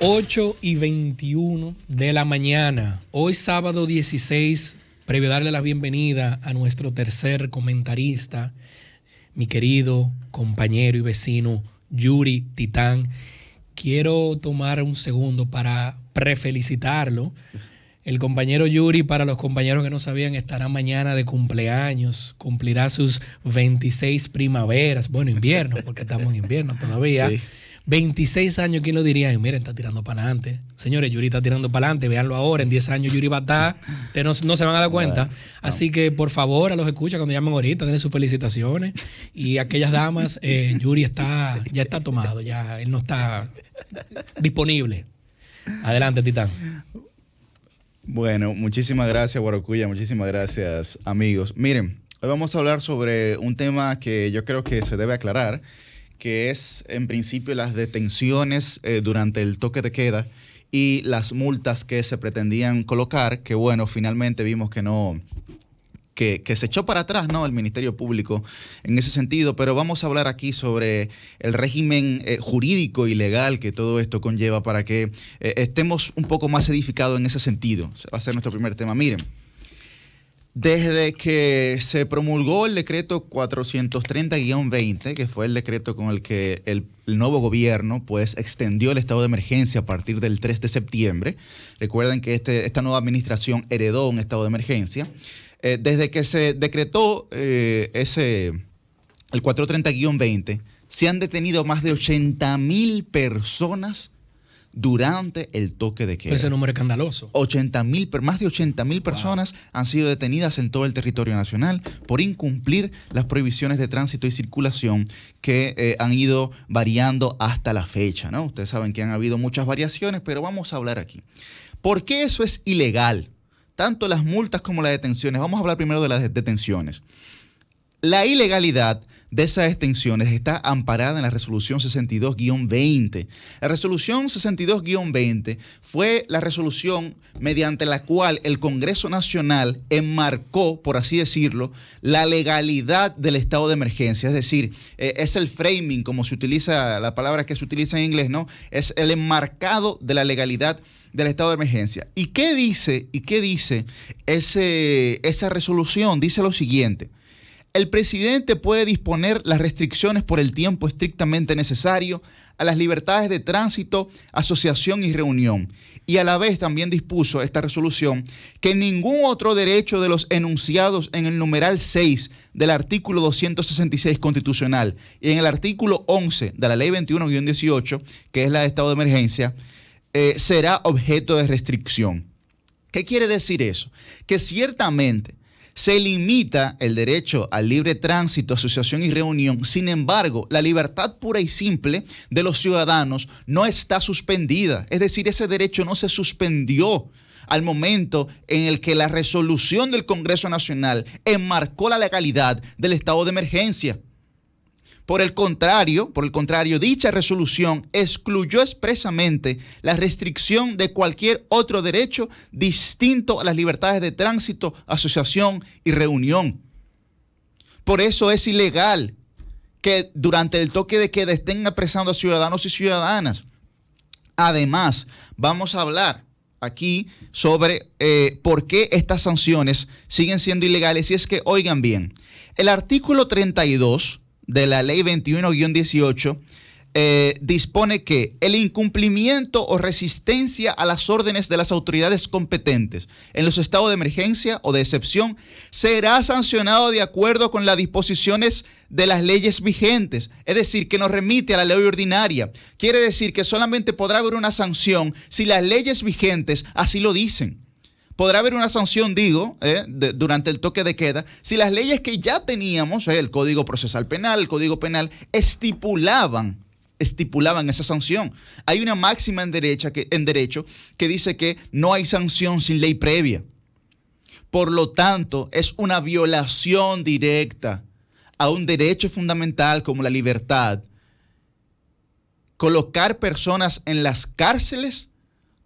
8:21 de la mañana. Hoy sábado 16, previo a darle la bienvenida a nuestro tercer comentarista, mi querido compañero y vecino Yuri Titán. Quiero tomar un segundo para prefelicitarlo. El compañero Yuri, para los compañeros que no sabían, estará mañana de cumpleaños. Cumplirá sus 26 primaveras. Bueno, invierno, porque estamos en invierno todavía. Sí. 26 años, ¿quién lo diría? Y miren, está tirando para adelante. Señores, Yuri está tirando para adelante. Véanlo ahora. En 10 años Yuri va a estar. Ustedes no se van a dar cuenta. Bueno, no. Así que, por favor, a los escuchas cuando llamen ahorita, denle sus felicitaciones. Y aquellas damas, Yuri ya está tomado. Ya él no está disponible. Adelante, Titán. Bueno, muchísimas gracias, Guaracuya. Muchísimas gracias, amigos. Miren, hoy vamos a hablar sobre un tema que yo creo que se debe aclarar, que es, en principio, las detenciones durante el toque de queda y las multas que se pretendían colocar, que bueno, finalmente vimos que no, que se echó para atrás, ¿no?, el Ministerio Público en ese sentido, pero vamos a hablar aquí sobre el régimen jurídico y legal que todo esto conlleva para que estemos un poco más edificados en ese sentido. Va a ser nuestro primer tema. Miren, desde que se promulgó el decreto 430-20, que fue el decreto con el que el nuevo gobierno pues extendió el estado de emergencia a partir del 3 de septiembre, recuerden que esta nueva administración heredó un estado de emergencia. Desde que se decretó el 430-20, se han detenido más de 80,000 personas durante el toque de queda. Ese número es escandaloso. Más de 80,000 personas han sido detenidas en todo el territorio nacional por incumplir las prohibiciones de tránsito y circulación que han ido variando hasta la fecha, ¿no? Ustedes saben que han habido muchas variaciones, pero vamos a hablar aquí. ¿Por qué eso es ilegal? Tanto las multas como las detenciones. Vamos a hablar primero de las detenciones. La ilegalidad de esas detenciones está amparada en la resolución 62-20. La resolución 62-20 fue la resolución mediante la cual el Congreso Nacional enmarcó, por así decirlo, la legalidad del estado de emergencia. Es decir, es el framing, como se utiliza, la palabra que se utiliza en inglés, ¿no? Es el enmarcado de la legalidad del estado de emergencia. ¿Y qué dice esa resolución? Dice lo siguiente: el presidente puede disponer las restricciones por el tiempo estrictamente necesario a las libertades de tránsito, asociación y reunión. Y a la vez también dispuso esta resolución que ningún otro derecho de los enunciados en el numeral 6 del artículo 266 constitucional y en el artículo 11 de la ley 21-18, que es la de estado de emergencia, será objeto de restricción. ¿Qué quiere decir eso? Que ciertamente se limita el derecho al libre tránsito, asociación y reunión. Sin embargo, la libertad pura y simple de los ciudadanos no está suspendida. Es decir, ese derecho no se suspendió al momento en el que la resolución del Congreso Nacional enmarcó la legalidad del estado de emergencia. Por el contrario, dicha resolución excluyó expresamente la restricción de cualquier otro derecho distinto a las libertades de tránsito, asociación y reunión. Por eso es ilegal que durante el toque de queda estén apresando a ciudadanos y ciudadanas. Además, vamos a hablar aquí sobre por qué estas sanciones siguen siendo ilegales. Y es que, oigan bien, el artículo 32 de la ley 21-18 dispone que el incumplimiento o resistencia a las órdenes de las autoridades competentes en los estados de emergencia o de excepción será sancionado de acuerdo con las disposiciones de las leyes vigentes. Es decir, que nos remite a la ley ordinaria. Quiere decir que solamente podrá haber una sanción si las leyes vigentes así lo dicen. Podrá haber una sanción, durante el toque de queda, si las leyes que ya teníamos, el Código Procesal Penal, el Código Penal, estipulaban esa sanción. Hay una máxima en derecho que dice que no hay sanción sin ley previa. Por lo tanto, es una violación directa a un derecho fundamental como la libertad colocar personas en las cárceles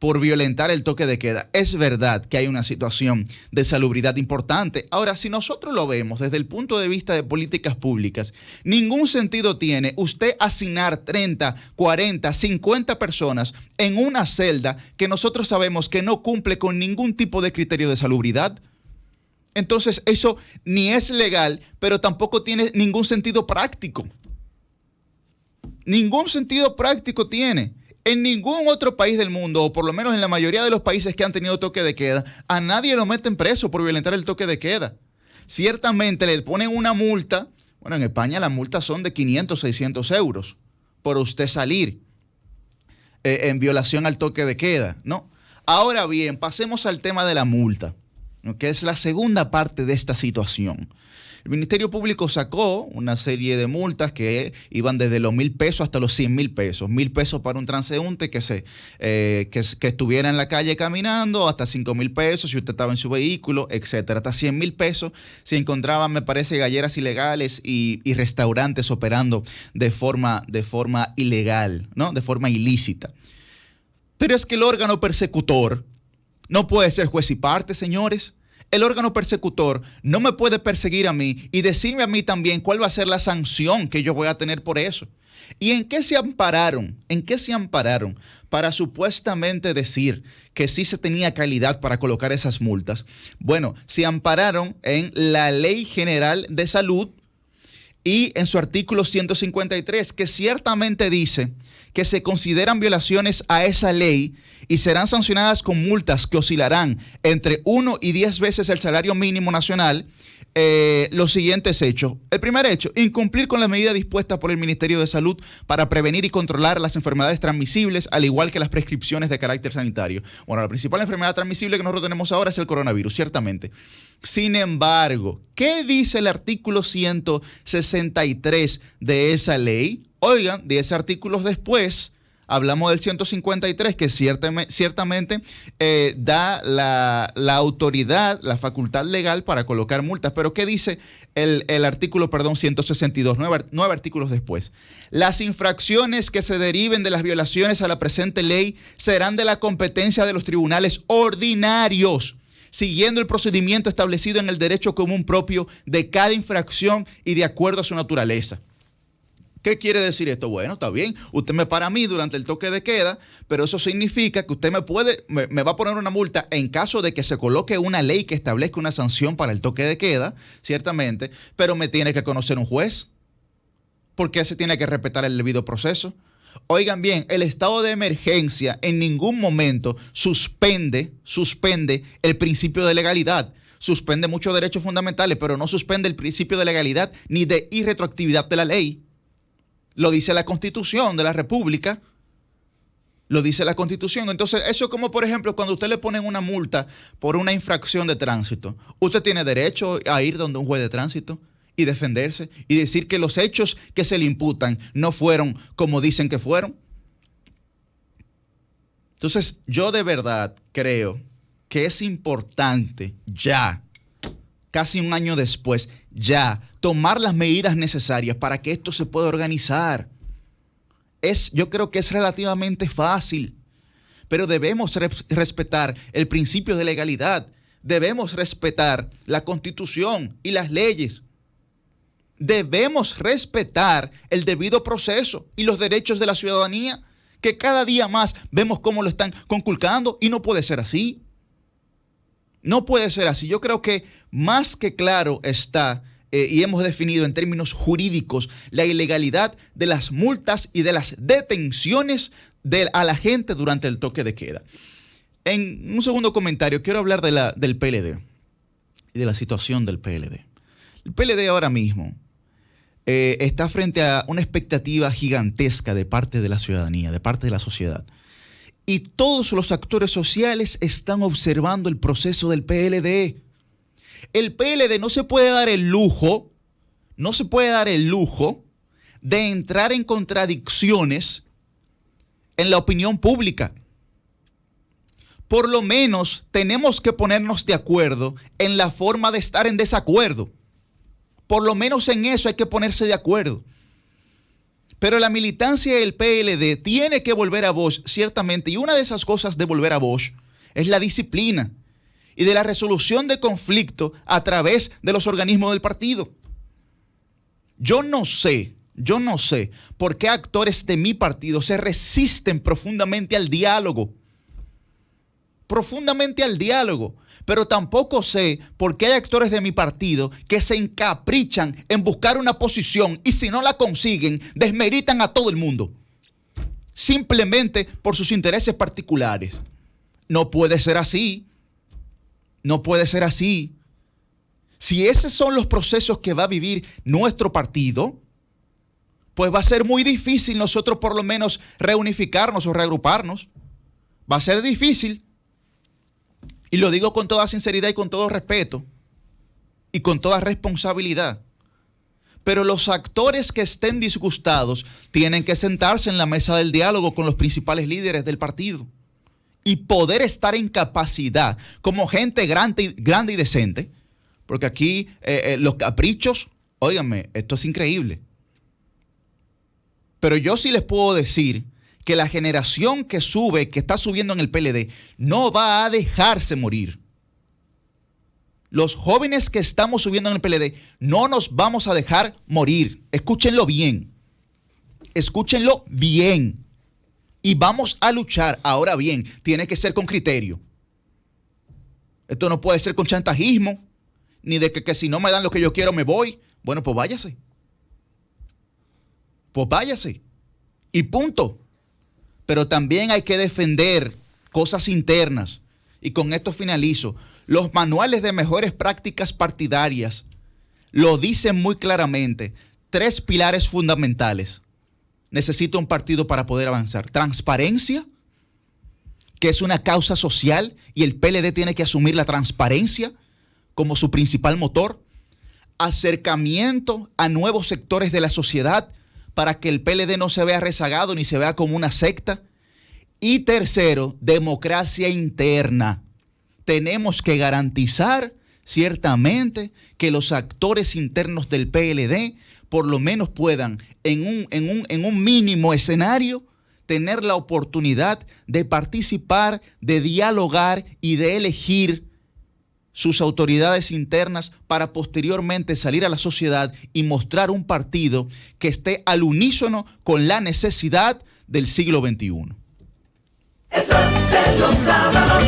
por violentar el toque de queda. Es verdad que hay una situación de salubridad importante. Ahora, si nosotros lo vemos desde el punto de vista de políticas públicas, ningún sentido tiene usted asignar 30, 40, 50 personas en una celda que nosotros sabemos que no cumple con ningún tipo de criterio de salubridad. Entonces, eso ni es legal, pero tampoco tiene ningún sentido práctico. Ningún sentido práctico tiene. En ningún otro país del mundo, o por lo menos en la mayoría de los países que han tenido toque de queda, a nadie lo meten preso por violentar el toque de queda. Ciertamente le ponen una multa. Bueno, en España las multas son de 500, 600 euros por usted salir en violación al toque de queda, ¿no? Ahora bien, pasemos al tema de la multa, ¿no?, que es la segunda parte de esta situación. El Ministerio Público sacó una serie de multas que iban desde los 1,000 pesos hasta los 100,000 pesos. 1,000 pesos para un transeúnte que estuviera en la calle caminando, hasta 5,000 pesos si usted estaba en su vehículo, etcétera. Hasta 100,000 pesos si encontraban, me parece, galleras ilegales y restaurantes operando de forma ilegal, ¿no?, de forma ilícita. Pero es que el órgano persecutor no puede ser juez y parte, señores. El órgano persecutor no me puede perseguir a mí y decirme a mí también cuál va a ser la sanción que yo voy a tener por eso. ¿Y en qué se ampararon? ¿En qué se ampararon para supuestamente decir que sí se tenía calidad para colocar esas multas? Bueno, se ampararon en la Ley General de Salud y en su artículo 153, que ciertamente dice que se consideran violaciones a esa ley y serán sancionadas con multas que oscilarán entre 1 y 10 veces el salario mínimo nacional. Los siguientes hechos. El primer hecho, incumplir con las medidas dispuestas por el Ministerio de Salud para prevenir y controlar las enfermedades transmisibles, al igual que las prescripciones de carácter sanitario. Bueno, la principal enfermedad transmisible que nosotros tenemos ahora es el coronavirus, ciertamente. Sin embargo, ¿qué dice el artículo 163 de esa ley? Oigan, 10 artículos después, hablamos del 153, que ciertamente da la autoridad, la facultad legal para colocar multas. Pero ¿qué dice el artículo, 162, 9 artículos después? Las infracciones que se deriven de las violaciones a la presente ley serán de la competencia de los tribunales ordinarios, siguiendo el procedimiento establecido en el derecho común propio de cada infracción y de acuerdo a su naturaleza. ¿Qué quiere decir esto? Bueno, está bien, usted me para a mí durante el toque de queda, pero eso significa que usted me va a poner una multa en caso de que se coloque una ley que establezca una sanción para el toque de queda, ciertamente, pero me tiene que conocer un juez, porque se tiene que respetar el debido proceso. Oigan bien, el estado de emergencia en ningún momento suspende el principio de legalidad. Suspende muchos derechos fundamentales, pero no suspende el principio de legalidad ni de irretroactividad de la ley. Lo dice la Constitución de la República. Lo dice la Constitución. Entonces, eso es como, por ejemplo, cuando usted le ponen una multa por una infracción de tránsito. Usted tiene derecho a ir donde un juez de tránsito y defenderse y decir que los hechos que se le imputan no fueron como dicen que fueron. Entonces, yo de verdad creo que es importante ya, casi un año después, ya tomar las medidas necesarias para que esto se pueda organizar. Yo creo que es relativamente fácil, pero debemos respetar el principio de legalidad, debemos respetar la Constitución y las leyes, debemos respetar el debido proceso y los derechos de la ciudadanía, que cada día más vemos cómo lo están conculcando, y no puede ser así. No puede ser así. Yo creo que más que claro está, y hemos definido en términos jurídicos, la ilegalidad de las multas y de las detenciones a la gente durante el toque de queda. En un segundo comentario, quiero hablar del PLD y de la situación del PLD. El PLD ahora mismo está frente a una expectativa gigantesca de parte de la ciudadanía, de parte de la sociedad. Y todos los actores sociales están observando el proceso del PLD. El PLD no se puede dar el lujo de entrar en contradicciones en la opinión pública. Por lo menos tenemos que ponernos de acuerdo en la forma de estar en desacuerdo. Por lo menos en eso hay que ponerse de acuerdo. Pero la militancia del PLD tiene que volver a Bosch, ciertamente, y una de esas cosas de volver a Bosch es la disciplina y de la resolución de conflicto a través de los organismos del partido. Yo no sé por qué actores de mi partido se resisten profundamente al diálogo. Pero tampoco sé por qué hay actores de mi partido que se encaprichan en buscar una posición y si no la consiguen, desmeritan a todo el mundo. Simplemente por sus intereses particulares. No puede ser así. No puede ser así. Si esos son los procesos que va a vivir nuestro partido, pues va a ser muy difícil nosotros por lo menos reunificarnos o reagruparnos. Va a ser difícil. Y lo digo con toda sinceridad y con todo respeto y con toda responsabilidad. Pero los actores que estén disgustados tienen que sentarse en la mesa del diálogo con los principales líderes del partido y poder estar en capacidad como gente grande y decente, porque aquí los caprichos, óiganme, esto es increíble. Pero yo sí les puedo decir que la generación que sube, que está subiendo en el PLD, no va a dejarse morir. Los jóvenes que estamos subiendo en el PLD no nos vamos a dejar morir. Escúchenlo bien. Escúchenlo bien. Y vamos a luchar. Ahora bien, tiene que ser con criterio. Esto no puede ser con chantajismo, ni de que si no me dan lo que yo quiero me voy. Bueno, pues váyase. Pues váyase. Y punto. Pero también hay que defender cosas internas. Y con esto finalizo. Los manuales de mejores prácticas partidarias lo dicen muy claramente. 3 pilares fundamentales. Necesita un partido para poder avanzar. Transparencia, que es una causa social y el PLD tiene que asumir la transparencia como su principal motor. Acercamiento a nuevos sectores de la sociedad para que el PLD no se vea rezagado ni se vea como una secta. Y tercero, democracia interna. Tenemos que garantizar ciertamente que los actores internos del PLD por lo menos puedan en un mínimo escenario tener la oportunidad de participar, de dialogar y de elegir sus autoridades internas para posteriormente salir a la sociedad y mostrar un partido que esté al unísono con la necesidad del siglo XXI. Eso de los sábados.